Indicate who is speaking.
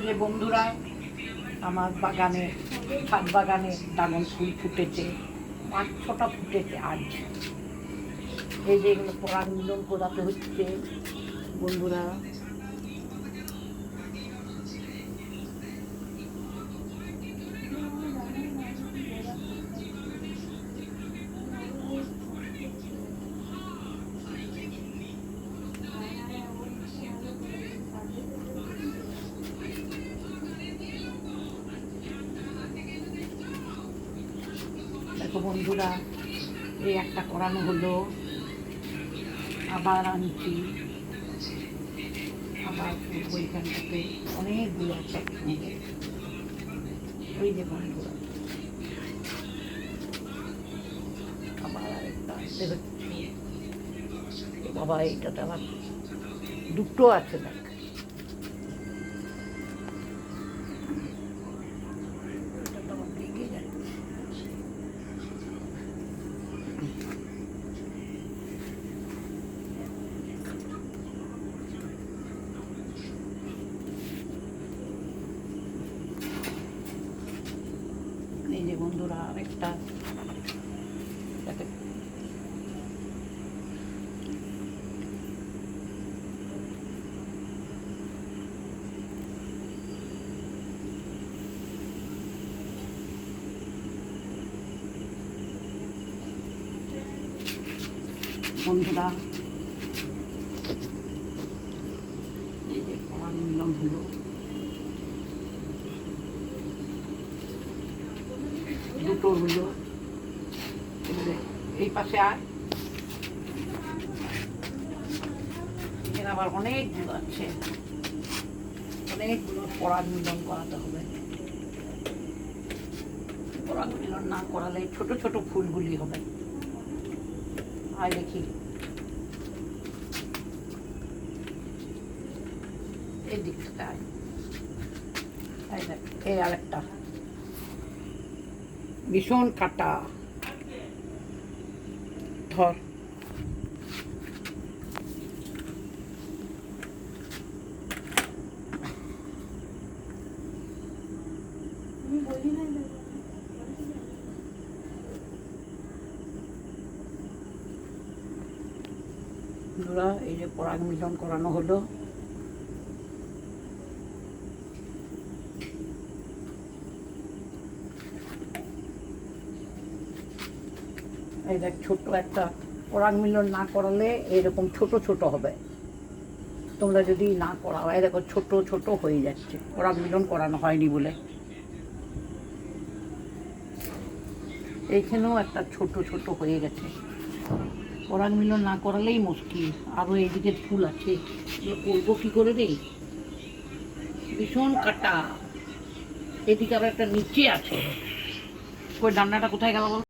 Speaker 1: যে বন্ধুরা, আমার বাগানে, ছাদ বাগানে ড্রাগন ফুল ফুটেছে, 5-6টা ফুটেছে আজ। এই যে এগুলো পরাগ মিলন করাতে হচ্ছে বন্ধুরা। দেখো বন্ধুরা, এই একটা করানো হলো, আবার আনছি, আবার ওইখানটাতে অনেকগুলো আছে। ওই যে বন্ধুরা, আবার আরেকটা আসতে হচ্ছে। বাবা, এইটাতে আবার দুটো আছে, দেখ। এই যে বন্ধুরা, আরেকটা বন্ধুরা, এই যে পরাগ মিলন হলো, দুটো হলো। এই পাশে আর এখানে আবার অনেকগুলো আছে, অনেকগুলো পরাগ মিলন করাতে হবে। পরাগ মিলন না করালে ছোট ছোট ফুলগুলি হবে। আর দেখি, এই দিকটা, এই আরেকটা ভীষণ কাটা। ধর, এই যে পরাগ মিলন করানো হলো। এই দেখ, ছোট্ট একটা পরাগ মিলন না করালে এরকম ছোট ছোট হবে। তোমরা যদি না করাও, এই দেখো ছোট ছোট হয়ে যাচ্ছে, পরাগ মিলন করানো হয়নি বলে। এইখানেও একটা ছোট ছোট হয়ে গেছে, পরাগ মিলন না করালেই মুশকিল। আরও এইদিকে ফুল আছে, করবো কি করে রে, ভীষণ কাটা। এদিকে আবার একটা নিচে আছে, ওই ডান্নাটা কোথায় গেল বল?